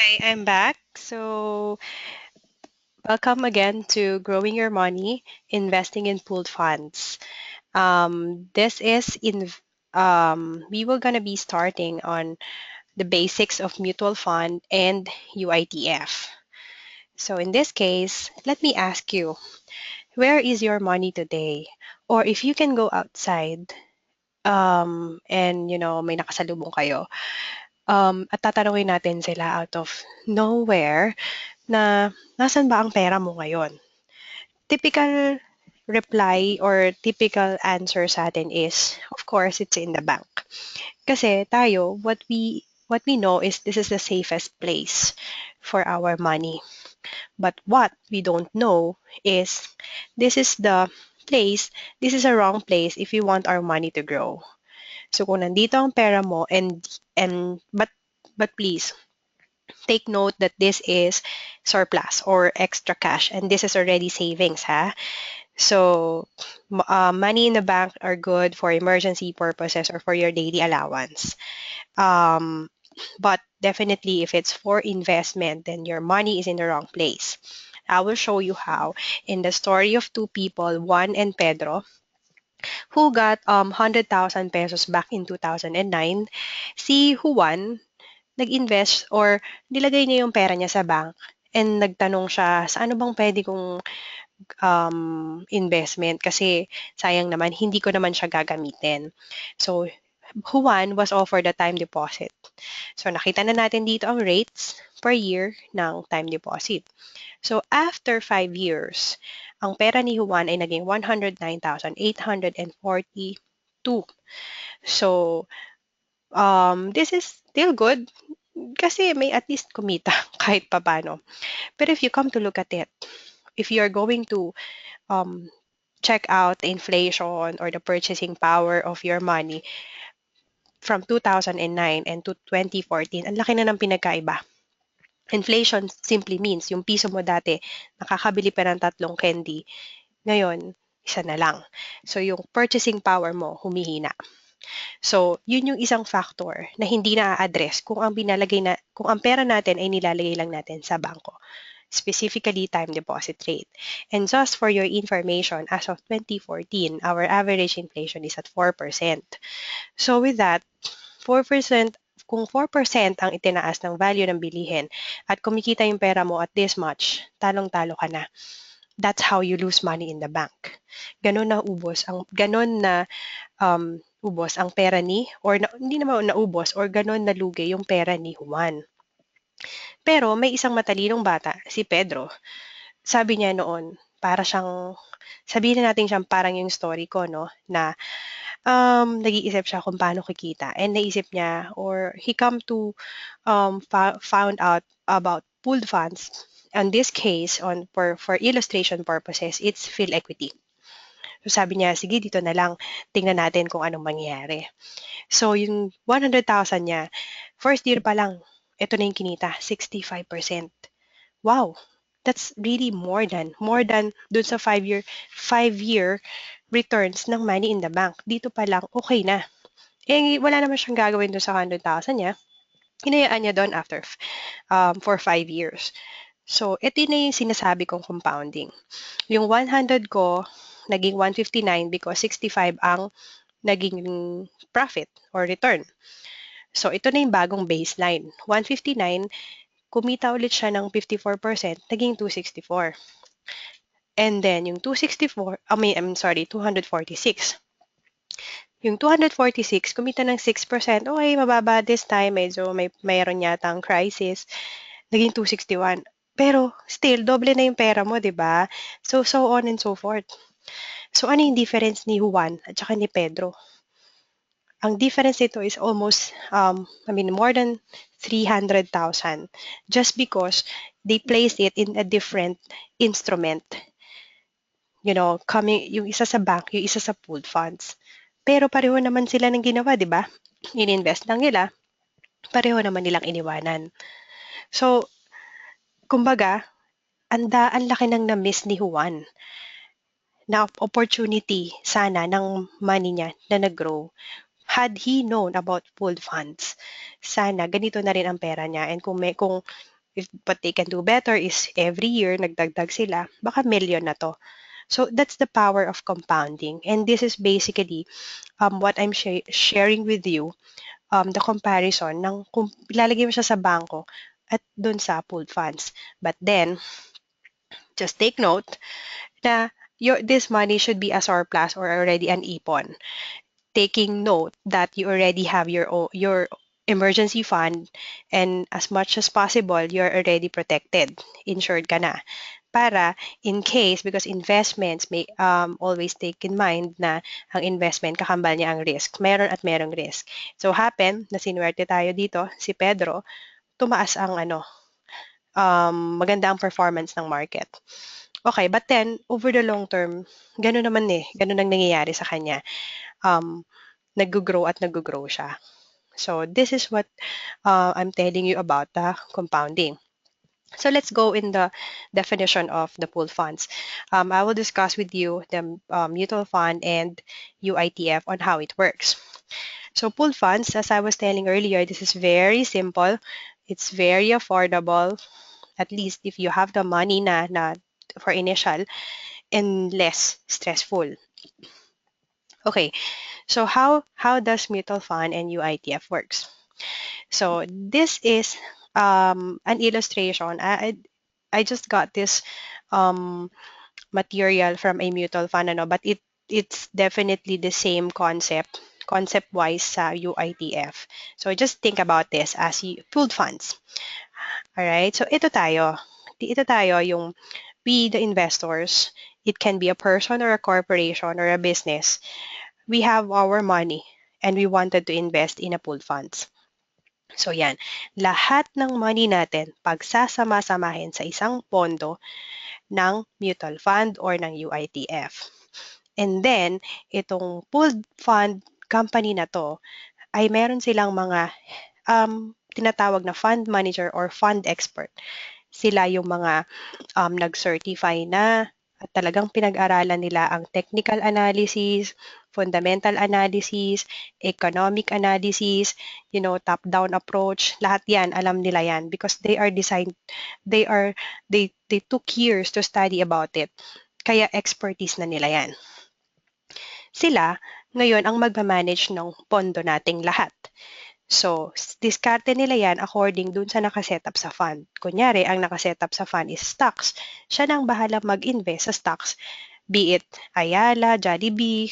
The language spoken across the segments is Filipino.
Hi, I'm back. Welcome again to Growing Your Money, Investing in Pooled Funds. This is in we were gonna be starting on the basics of mutual fund and UITF. So in this case, let me ask you, where is your money today? Or if you can go outside, and may nakasalubong kayo, at tatanungin natin sila out of nowhere na nasan ba ang pera mo ngayon? Typical reply or typical answer sa atin is, of course, it's in the bank. Kasi tayo, what we know is this is the safest place for our money. But what we don't know is this is the this is a wrong place if we want our money to grow. So kung nandito ang pera mo and but please take note that this is surplus or extra cash and this is already savings, ha? So, money in the bank are good for emergency purposes or for your daily allowance. Um, but definitely, if it's for investment, then your money is in the wrong place. I will show you how in the story of two people, Juan and Pedro, who got 100,000 pesos back in 2009. Si Juan nag-invest or nilagay niya yung pera niya sa bank and nagtanong siya sa ano bang pwede kong investment kasi sayang naman, hindi ko naman siya gagamitin. So, Juan was offered a time deposit. So, nakita na natin dito ang rates per year ng time deposit. So, after 5 years, ang pera ni Juan ay naging 109,842. So, this is still good kasi may at least kumita kahit papano. But if you come to look at it, if you are going to um, check out the inflation or the purchasing power of your money from 2009 and to 2014, ang laki na ng pinagkaiba. Inflation simply means yung piso mo dati, nakakabili pa ng tatlong candy, ngayon, isa na lang. So, yung purchasing power mo, humihina. So, yun yung isang factor na hindi na-address kung ang pera natin ay nilalagay lang natin sa bangko, specifically time deposit rate. And just for your information, as of 2014, our average inflation is at 4%. So with that, 4%, kung 4% ang itinaas ng value ng bilihin at kumikita yung pera mo at this much, talong-talo ka na. That's how you lose money in the bank. Ganon na ubos ang pera hindi naman naubos or ganon nalugi yung pera ni Juan. Pero may isang matalinong bata, si Pedro. Sabi niya noon, sabihin na natin siyang parang yung story ko, no, na nag-iisip siya kung paano kikita. And naisip niya or he come to found out about pooled funds. In this case, for illustration purposes, it's field equity. So sabi niya, sige dito na lang, tingnan natin kung anong mangyayari. So yung 100,000 niya, first year pa lang, ito na yung kinita, 65%. Wow, that's really more than dun sa 5-year returns ng money in the bank. Dito pa lang, okay na. Eh, wala naman siyang gagawin dun sa 100,000 niya. Hinayaan niya doon for 5 years. So, ito na yung sinasabi kong compounding. Yung 100 ko, naging 159 because 65 ang naging profit or return. So, ito na yung bagong baseline. 159, kumita ulit siya ng 54%, naging 264. And then, yung 246. Yung 246, kumita ng 6%. Okay, mababa this time. Medyo mayroon yatang crisis. Naging 261. Pero, still, doble na yung pera mo, di ba? So on and so forth. So, ano yung difference ni Juan at saka ni Pedro? Ang difference nito is almost, more than 300,000 just because they placed it in a different instrument. Yung isa sa bank, yung isa sa pooled funds. Pero pareho naman sila ng ginawa, di ba? Ininvest lang nila, pareho naman nilang iniwanan. So, kumbaga, ang laki ng na-miss ni Juan na opportunity sana ng money niya na nag-grow. Had he known about pooled funds, sana ganito na rin ang pera niya. And kung If what they can do better is every year nagdagdag sila, baka million na to. So that's the power of compounding. And this is basically what I'm sharing with you, the comparison ng kung ilalagay mo siya sa bangko at dun sa pooled funds. But then, just take note na this money should be a surplus or already an ipon. Taking note that you already have your emergency fund, and as much as possible, you're already protected. Insured ka na. Para in case, because investments may always take in mind na ang investment, kakambal niya ang risk. Meron at merong risk. So happen na sinuwerte tayo dito, si Pedro, tumaas ang maganda ang performance ng market. Okay, but then, over the long term, ganun naman ganun ang nangyayari sa kanya. Nag-grow at nag-grow siya. So this is what I'm telling you about the compounding. So let's go in the definition of the pool funds. I will discuss with you the mutual fund and UITF on how it works. So pool funds, as I was telling earlier, this is very simple. It's very affordable, at least if you have the money na for initial, and less stressful. Okay, so how does mutual fund and UITF works? So this is an illustration. I just got this um, material from a mutual fund, but it's definitely the same concept-wise sa UITF. So just think about this as pooled funds. Alright, so ito tayo yung we the investors. It can be a person or a corporation or a business. We have our money and we wanted to invest in a pooled funds. So yan, lahat ng money natin pagsasama-samahin sa isang pondo ng mutual fund or ng UITF. And then, itong pooled fund company na to ay meron silang mga tinatawag na fund manager or fund expert. Sila yung mga nag-certify na at talagang pinag-aralan nila ang technical analysis, fundamental analysis, economic analysis, top-down approach, lahat yan, alam nila yan because they are, they took years to study about it. Kaya expertise na nila yan. Sila, ngayon, ang magmamanage ng pondo nating lahat. So, diskarte nila yan according dun sa nakasetup sa fund. Kunyari, ang nakasetup sa fund is stocks. Siya nang bahala mag-invest sa stocks. Be it Ayala, Jollibee,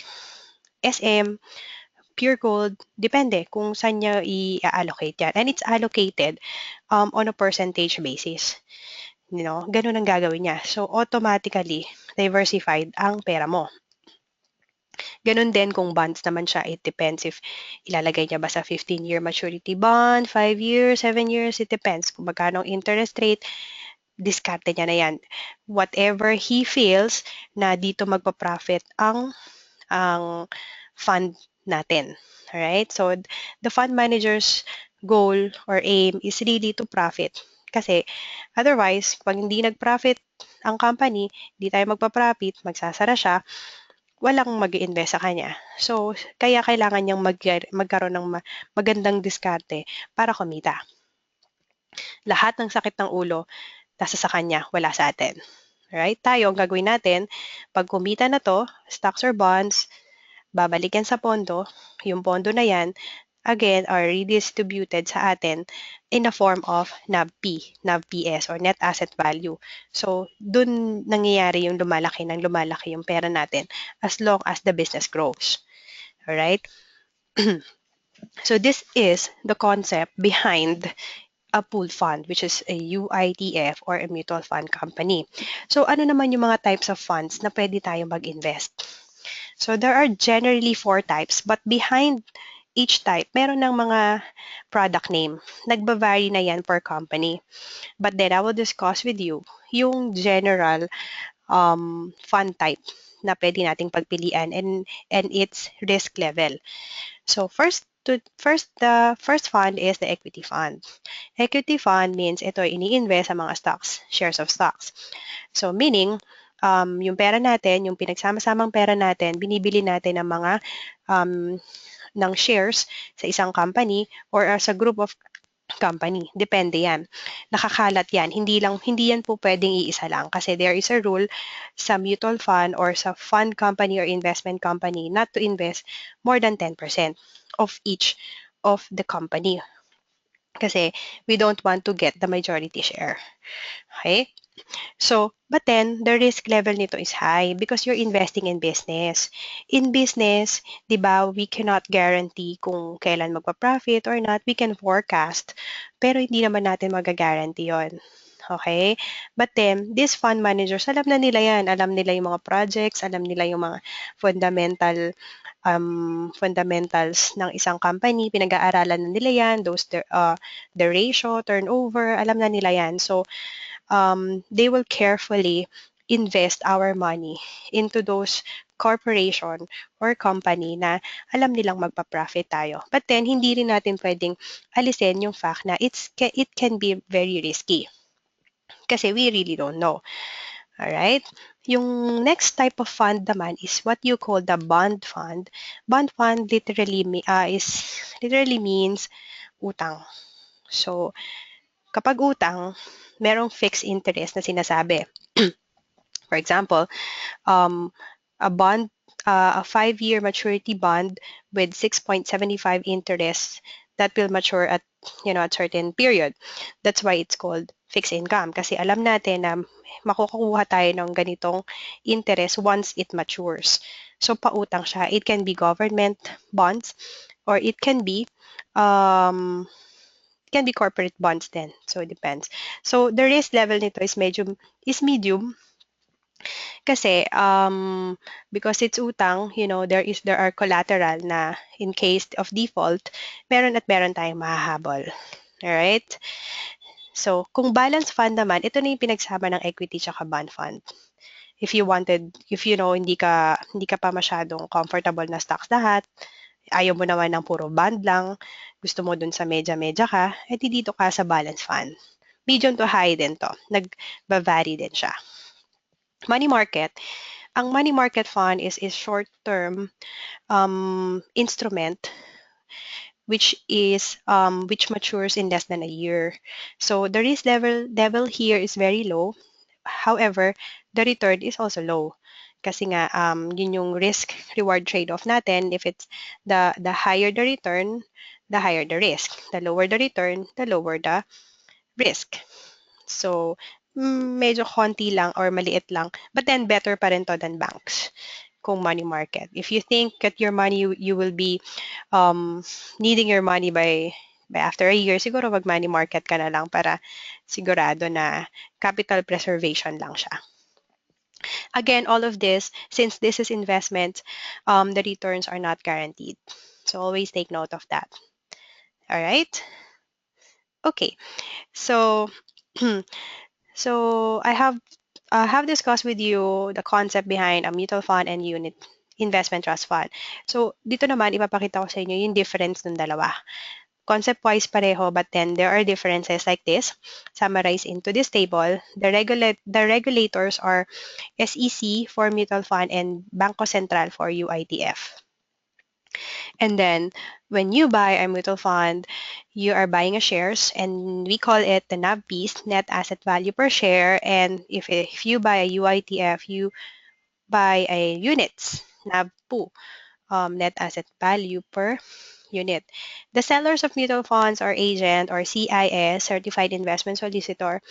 SM, Pure Gold, depende kung saan niya i-allocate yan. And it's allocated on a percentage basis. Ganun ang gagawin niya. So, automatically, diversified ang pera mo. Ganun din kung bonds naman siya, it depends if ilalagay niya ba sa 15-year maturity bond, 5 years, 7 years, it depends kung magkano ang interest rate, diskarte niya na yan. Whatever he feels na dito magpa-profit ang fund natin. Alright? So, the fund manager's goal or aim is really to profit. Kasi, otherwise, pag hindi nag-profit ang company, hindi tayo magpa-profit, magsasara siya, walang mag-i-invest sa kanya. So, kaya kailangan niyang magkaroon ng magandang diskarte para kumita. Lahat ng sakit ng ulo, nasa sa kanya, wala sa atin. Alright? Tayo, ang gagawin natin, pag kumita na to, stocks or bonds, babalikan sa pondo, yung pondo na yan, again, are redistributed sa atin in the form of NAVP, NAVPS, or Net Asset Value. So, dun nangyayari yung lumalaki yung pera natin as long as the business grows. Alright? So, this is the concept behind a pooled fund, which is a UITF or a mutual fund company. So, ano naman yung mga types of funds na pwede tayong mag-invest? So, there are generally 4 types, but behind each type, meron ng mga product name. Nagba-vary na yan per company. But then, I will discuss with you yung general fund type na pwede nating pagpilian and its risk level. So, the first fund is the equity fund. Equity fund means ito ini-invest sa mga stocks, shares of stocks. So, meaning, yung pera natin, yung pinagsama-samang pera natin, binibili natin ng mga ng shares sa isang company or sa group of company. Depende yan. Nakakalat yan. Hindi yan po pwedeng iisa lang kasi there is a rule sa mutual fund or sa fund company or investment company not to invest more than 10% of each of the company. Kasi we don't want to get the majority share. Okay? So, but then, the risk level nito is high because you're investing in business. In business, di ba, we cannot guarantee kung kailan magpa-profit or not. We can forecast, pero hindi naman natin mag-guarantee yon. Okay? But then, these fund managers, alam na nila yan. Alam nila yung mga projects, alam nila yung mga fundamentals ng isang company. Pinag-aaralan na nila yan. The ratio, turnover, alam na nila yan. So, they will carefully invest our money into those corporation or company na alam nilang magpa-profit tayo. But then, hindi rin natin pwedeng alisin yung fact na it can be very risky. Kasi we really don't know. Alright? Yung next type of fund naman is what you call the bond fund. Bond fund literally means utang. So, kapag utang, merong fixed interest na sinasabi. For example, um, a 5-year maturity bond with 6.75 interest that will mature at a certain period. That's why it's called fixed income kasi alam natin na makukuha tayo ng ganitong interest once it matures. So pautang siya. It can be government bonds or it can be corporate bonds then. So it depends. So the risk level nito is medium kasi because it's utang, there are collateral na in case of default, meron at meron tayong mahahabol. Alright? So, kung balance fund naman, ito na yung pinagsama ng equity tsaka bond fund. If hindi ka pa masyadong comfortable na stocks lahat, ayaw mo naman ng puro bond lang, gusto mo dun sa medya-medya ka, edi dito ka sa balance fund. Medium to high din to. Nag-vary din siya. Money market. Ang money market fund is short-term instrument which matures in less than a year. So the risk level here is very low. However, the return is also low. Kasi nga yun yung risk reward trade-off natin. If it's the higher the return, the higher the risk. The lower the return, the lower the risk. So medyo konti lang or maliit lang. But then better pa rin to than banks kung money market. If you think that your money you will be needing your money by after a year, siguro mag money market ka na lang para sigurado na capital preservation lang siya. Again, all of this, since this is investment, the returns are not guaranteed. So always take note of that. All right? Okay. So so I have discussed with you the concept behind a mutual fund and unit investment trust fund. So, dito naman, ipapakita ko sa inyo yung difference ng dalawa. Concept-wise pareho, but then there are differences like this. Summarized into this table, the regulators are SEC for mutual fund and Bangko Sentral for UITF. And then, when you buy a mutual fund, you are buying a shares, and we call it the NAV piece, net asset value per share. And if you buy a UITF, you buy a units, NAV po, net asset value per unit. The sellers of mutual funds are agent or CIS, Certified Investment Solicitor,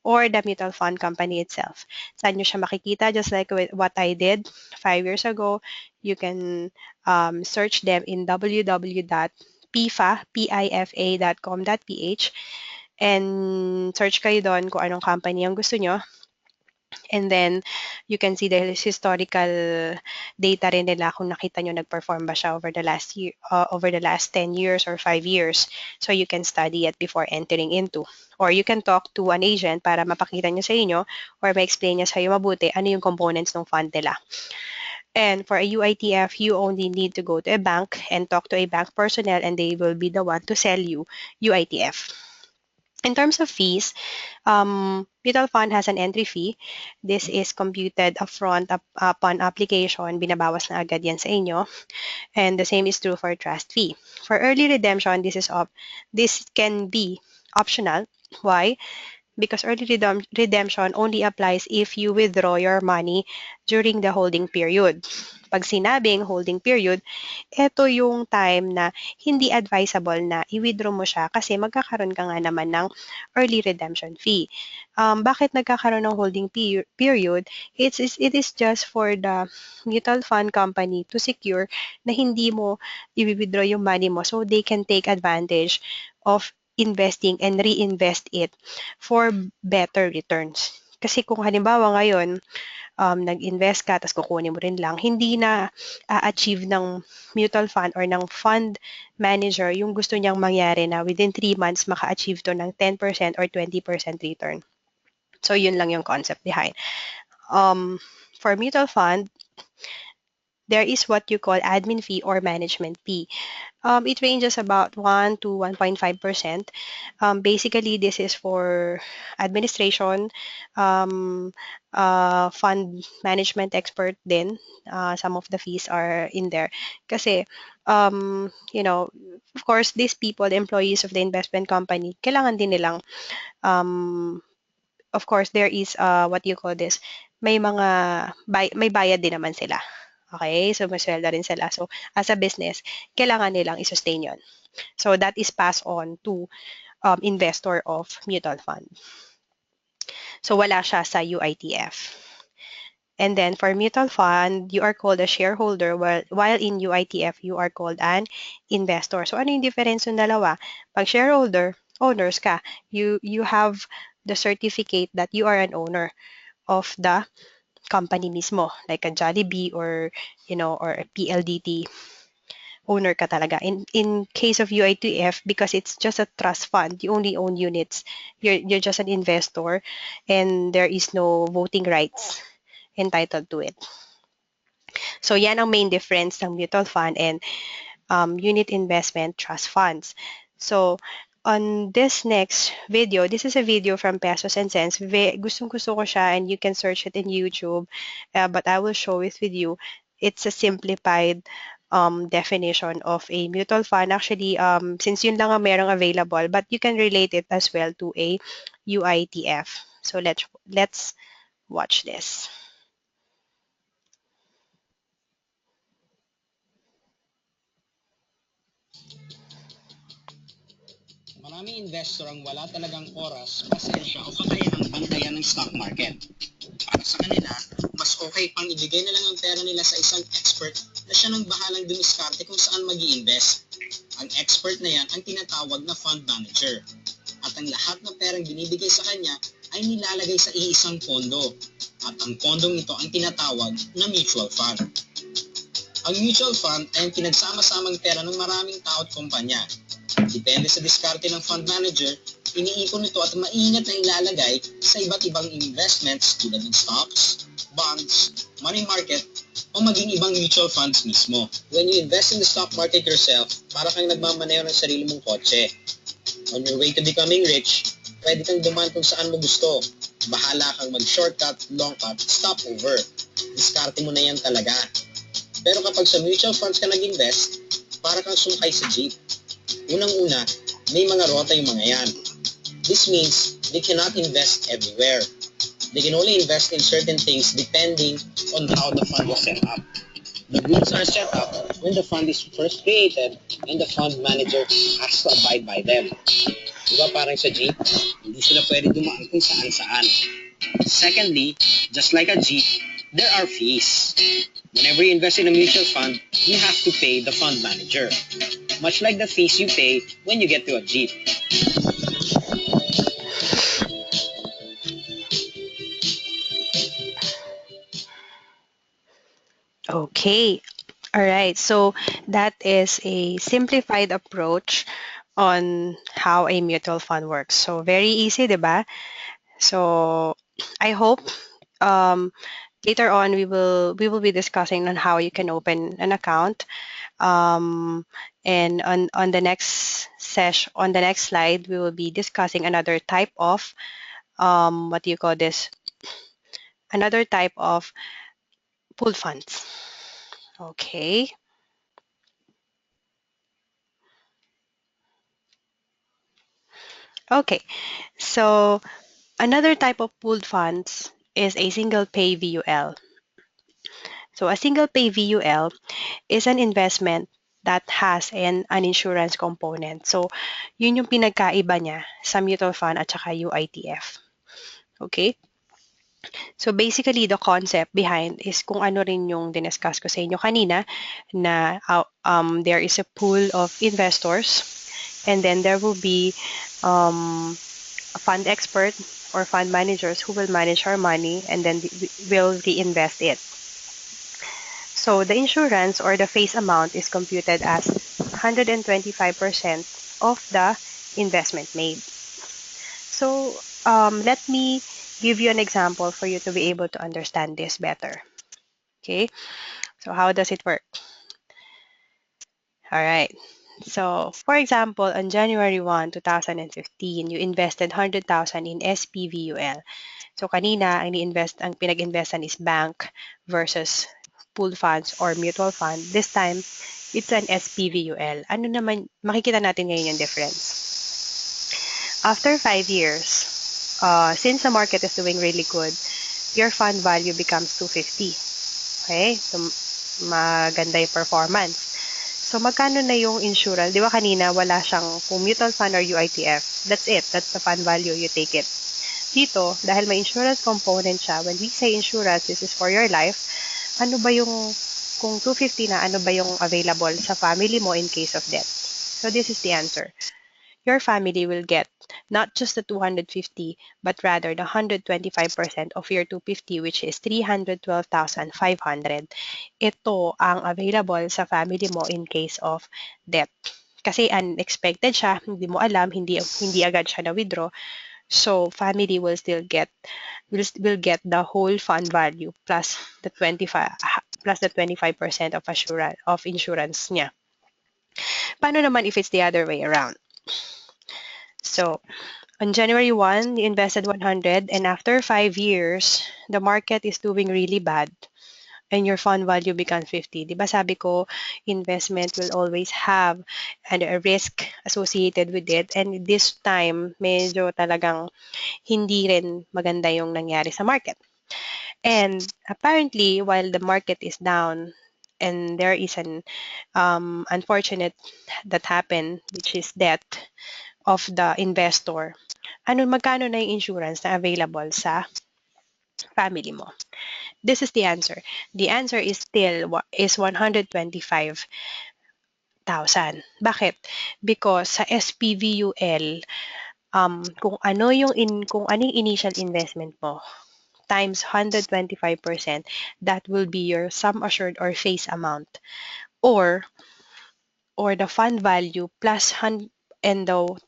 or the mutual fund company itself. Saan nyo siya makikita? Just like what I did 5 years ago, you can search them in www.pifa.com.ph and search kayo doon kung anong company ang gusto nyo. And then, you can see the historical data rin nila kung nakita nyo nag-perform ba siya over the last 10 years or 5 years. So, you can study it before entering into. Or you can talk to an agent para mapakita niya sa inyo or ma-explain niya sa iyo mabuti ano yung components ng fund nila. And for a UITF, you only need to go to a bank and talk to a bank personnel and they will be the one to sell you UITF. In terms of fees, mutual fund has an entry fee. This is computed upfront upon application. Binabawas na agad yan sa inyo. And the same is true for trust fee. For early redemption, this can be optional. Why? Because early redemption only applies if you withdraw your money during the holding period. Pag sinabing holding period, ito yung time na hindi advisable na i-withdraw mo siya kasi magkakaroon ka nga naman ng early redemption fee. Bakit nagkakaroon ng holding period? It is just for the mutual fund company to secure na hindi mo i-withdraw yung money mo so they can take advantage of investing and reinvest it for better returns. Kasi kung halimbawa ngayon, nag-invest ka tapos kukunin mo rin lang, hindi na achieve ng mutual fund or ng fund manager yung gusto niyang mangyari na within 3 months maka-achieve to ng 10% or 20% return. So, yun lang yung concept behind. For mutual fund, there is what you call admin fee or management fee. It ranges about 1 to 1.5%. Basically, this is for administration, um, fund management expert din. Some of the fees are in there. Kasi, you know, of course, these people, the employees of the investment company, kailangan din nilang, of course, there is, what you call this, may mga, may bayad din naman sila. Okay? So, masweldo rin sila. So, as a business, kailangan nilang i-sustain yun. So that is passed on to investor of mutual fund. So wala siya sa UITF. And then for mutual fund, you are called a shareholder while in UITF, you are called an investor. So ano yung difference ng dalawa? Pag shareholder, owners ka. You have the certificate that you are an owner of the company mismo, like a Jollibee or, or a PLDT. Owner ka talaga. In case of UITF, because it's just a trust fund, you only own units. You're just an investor, and there is no voting rights entitled to it. So yan ang main difference ng mutual fund and unit investment trust funds. So on this next video, this is a video from Pesos and Cents. Gustong-gusto ko siya and you can search it in YouTube, but I will show it with you. It's a simplified definition of a mutual fund. Actually, since yun lang ang merong available, but you can relate it as well to a UITF. So let's watch this. Maraming investor ang wala talagang oras, pasensya o kakayahang bantayan ng stock market. Para sa kanila, mas okay pang ibigay na lang ang pera nila sa isang expert na siya nang bahalang dumiskarte kung saan mag-i-invest. Ang expert na yan ang tinatawag na fund manager. At ang lahat ng perang binibigay sa kanya ay nilalagay sa iisang pondo. At ang pondong ito ang tinatawag na mutual fund. Ang mutual fund ay ang pinagsama-samang pera ng maraming tao at kumpanya. Depende sa diskarte ng fund manager, iniipon ito at maingat na ilalagay sa iba't ibang investments tulad ng stocks, bonds, money market, o maging ibang mutual funds mismo. When you invest in the stock market yourself, para kang nagmamaneho ng sarili mong kotse. On your way to becoming rich, pwede kang dumaan kung saan mo gusto. Bahala kang mag-shortcut, long cut, stopover. Diskarte mo na yan talaga. Pero kapag sa mutual funds ka nag-invest, para kang sumakay sa jeep. Unang-una, may mga rota yung mga yan. This means they cannot invest everywhere. They can only invest in certain things depending on how the fund was set up. The rules are set up when the fund is first created and the fund manager has to abide by them. Diba parang sa jeep, hindi sila pwede dumaan kung saan-saan. Secondly, just like a jeep, there are fees. Whenever you invest in a mutual fund, you have to pay the fund manager. Much like the fees you pay when you get to a jeep. Okay. All right. So that is a simplified approach on how a mutual fund works. So very easy, diba? So I hope um, later on we will be discussing on how you can open an account. And on the next on the next slide, we will be discussing another type of what do you call this? Another type of pool funds. Okay. Okay, so another type of pooled funds is a single pay VUL. So a single pay VUL is an investment that has an insurance component. So yun yung pinagkaiba niya sa mutual fund at saka UITF. Okay? So basically, the concept behind is kung ano rin yung diniscuss ko sa inyo kanina na there is a pool of investors and then there will be um, a fund expert or fund managers who will manage our money and then will reinvest it. So the insurance or the face amount is computed as 125% of the investment made. So let me give you an example for you to be able to understand this better. Okay, so how does it work? All right. So, for example, on January 1, 2015, you invested 100,000 in SPVUL. So, kanina, ang pinag-investan is bank versus pool funds or mutual fund. This time, it's an SPVUL. Ano naman, makikita natin ngayon yung difference. After 5 years, since the market is doing really good, your fund value becomes 250. Okay? So, maganda yung performance. So, magkano na yung insurance? Di ba kanina, wala siyang kung mutual fund or UITF. That's it. That's the fund value. You take it. Dito, dahil may insurance component siya, when we say insurance, this is for your life, ano ba yung, kung 250 na, ano ba yung available sa family mo in case of death? So, this is the answer. Your family will get not just the 250, but rather the 125% of your 250, which is 312,500. Ito ang available sa family mo in case of death. Kasi unexpected siya, hindi mo alam, hindi agad siya na-withdraw. So family will still get will get the whole fund value plus the 25% of insurance niya. Paano naman if it's the other way around? So on January 1, you invested 100 and after 5 years, the market is doing really bad and your fund value becomes 50. Di ba sabi ko, investment will always have a risk associated with it and this time, medyo talagang hindi rin maganda yung nangyari sa market. And apparently, while the market is down and there is an unfortunate that happened, which is death of the investor, magkano na yung insurance na available sa family mo? This is the answer. The answer is still is 125,000. Bakit? Because sa SPVUL, kung ano yung initial investment mo times 125%, that will be your sum assured or face amount or the fund value plus and the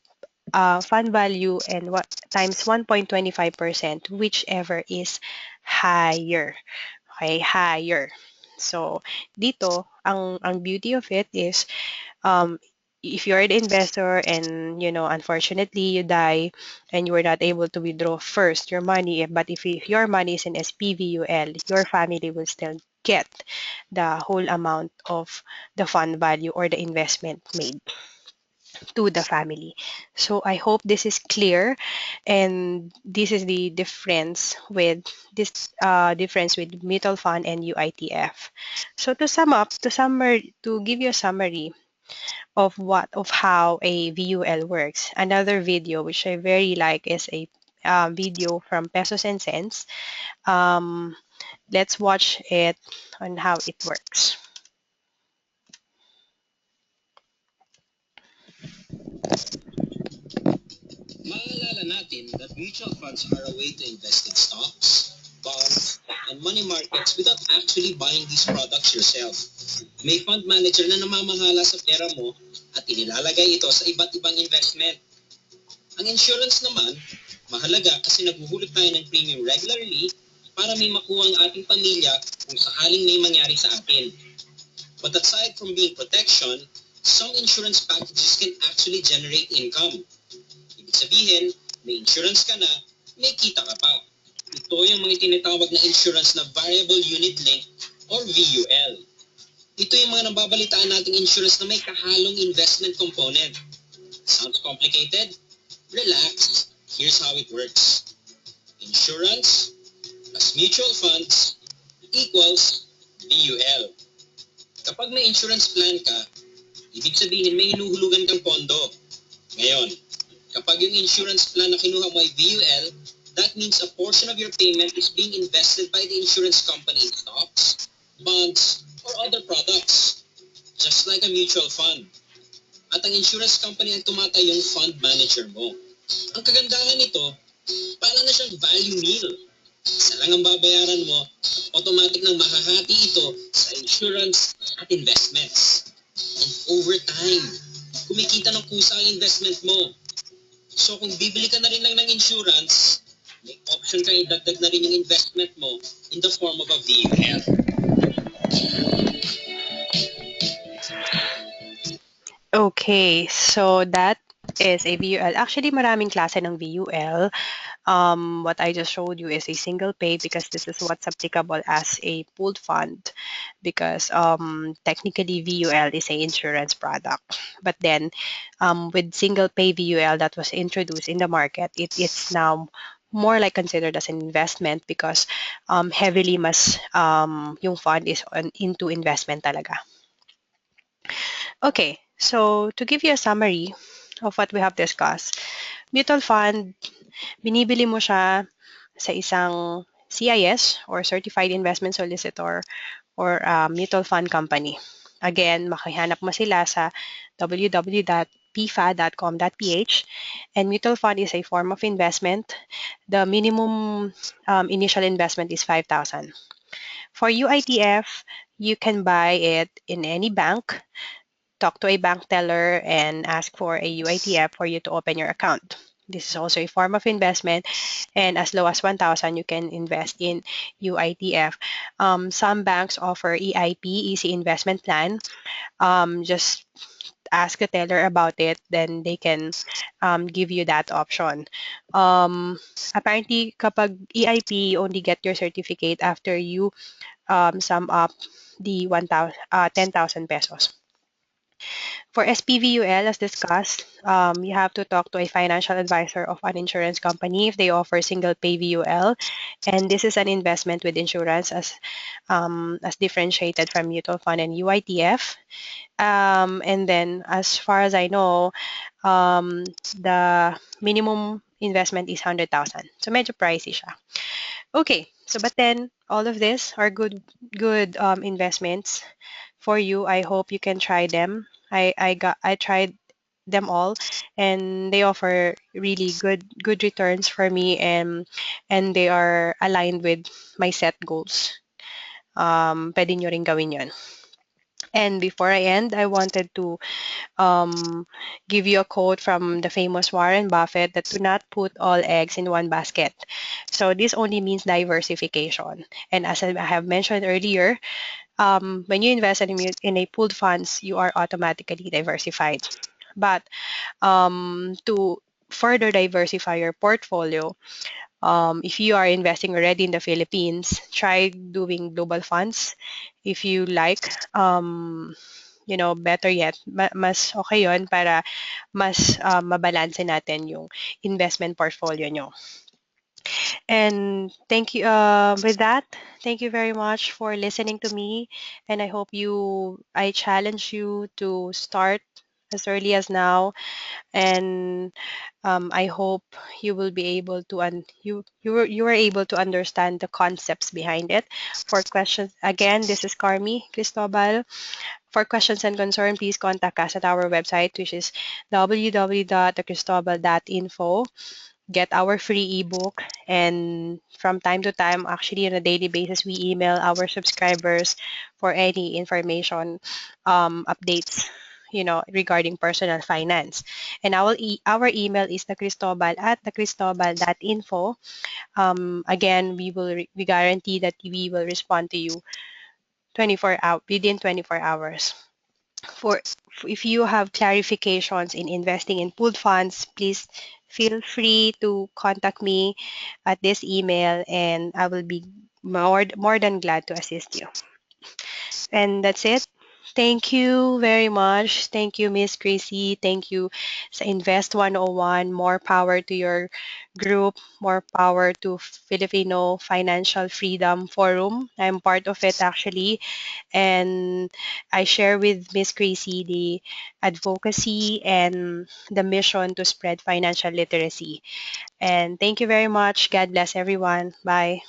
fund value and what times 1.25%, whichever is higher. Okay, higher. So, dito, ang beauty of it is, um, if you're the investor and, unfortunately you die and you were not able to withdraw first your money, but if your money is in SPVUL, your family will still get the whole amount of the fund value or the investment made to the family. So I hope this is clear, and this is the difference with mutual fund and UITF. So to give you a summary of how a VUL works, another video which I very like is a video from Pesos and Cents. Let's watch it on how it works. Maalala natin that mutual funds are a way to invest in stocks, bonds, and money markets without actually buying these products yourself. May fund manager na namamahala sa pera mo at inilalagay ito sa iba't ibang investment. Ang insurance naman, mahalaga kasi naghuhulog tayo ng premium regularly para may makuha ang ating pamilya kung sakaling may mangyari sa atin. But aside from being protection, some insurance packages can actually generate income. Ibig sabihin, may insurance ka na, may kita ka pa. Ito yung mga tinatawag na insurance na variable unit link or VUL. Ito yung mga nababalitaan nating insurance na may kahalong investment component. Sounds complicated? Relax. Here's how it works. Insurance plus mutual funds equals VUL. Kapag may insurance plan ka, ibig sabihin may hinuhulugan kang pondo. Ngayon, kapag yung insurance plan na kinuha mo ay VUL, that means a portion of your payment is being invested by the insurance company in stocks, bonds, or other products, just like a mutual fund. At ang insurance company ang tumatayong fund manager mo. Ang kagandahan nito, para na siyang value meal. Isa lang ang babayaran mo, automatic nang mahahati ito sa insurance at investments. And over time, kumikita ng kusa ang investment mo. So kung bibili ka na rin lang ng insurance, may option kang idagdag na rin yung investment mo in the form of a VUL. Okay, so that is a VUL. Actually, maraming klase ng VUL. What I just showed you is a single pay because this is what's applicable as a pooled fund because technically VUL is a insurance product. But then with single pay VUL that was introduced in the market, it is now more like considered as an investment because heavily mas yung fund is into investment talaga. Okay, so to give you a summary of what we have discussed, mutual fund, binibili mo siya sa isang CIS or Certified Investment Solicitor or mutual fund company. Again, makihanap mo sila sa www.pfa.com.ph, and mutual fund is a form of investment. The minimum initial investment is 5,000. For UITF, you can buy it in any bank, talk to a bank teller and ask for a UITF for you to open your account. This is also a form of investment, and as low as 1,000, you can invest in UITF. Some banks offer EIP, Easy Investment Plan. Just ask the teller about it, then they can give you that option. Apparently, kapag EIP, you only get your certificate after you sum up the 10,000 pesos. For SPVUL, as discussed, you have to talk to a financial advisor of an insurance company if they offer single pay VUL. And this is an investment with insurance as differentiated from mutual fund and UITF. And then, as far as I know, the minimum investment is 100,000. So medyo pricey siya. Okay, so but then all of this are good investments for you. I hope you can try them. I tried them all, and they offer really good returns for me, and they are aligned with my set goals. Pwede nyo rin gawin yun. And before I end, I wanted to um, give you a quote from the famous Warren Buffett that do not put all eggs in one basket. So this only means diversification. And as I have mentioned earlier, when you invest in a pooled funds, you are automatically diversified. But to further diversify your portfolio, if you are investing already in the Philippines, try doing global funds. If you like, better yet, mas okay yon para mas mabalanse natin yung investment portfolio nyo. And thank you. With that, thank you very much for listening to me. And I challenge you to start as early as now. And I hope you will be able to you were able to understand the concepts behind it. For questions, again, this is Carmi Cristobal. For questions and concern, please contact us at our website, which is www.thecristobal.info. Get our free ebook, and from time to time, actually on a daily basis, we email our subscribers for any information updates, regarding personal finance. And our email is thecristobal@thecristobal.info. Again, we guarantee that we will respond to you within 24 hours. For if you have clarifications in investing in pooled funds, please feel free to contact me at this email, and I will be more than glad to assist you. And that's it. Thank you very much. Thank you, Miss Gracie. Thank you sa Invest 101. More power to your group. More power to Filipino Financial Freedom Forum. I'm part of it actually. And I share with Miss Gracie the advocacy and the mission to spread financial literacy. And thank you very much. God bless everyone. Bye.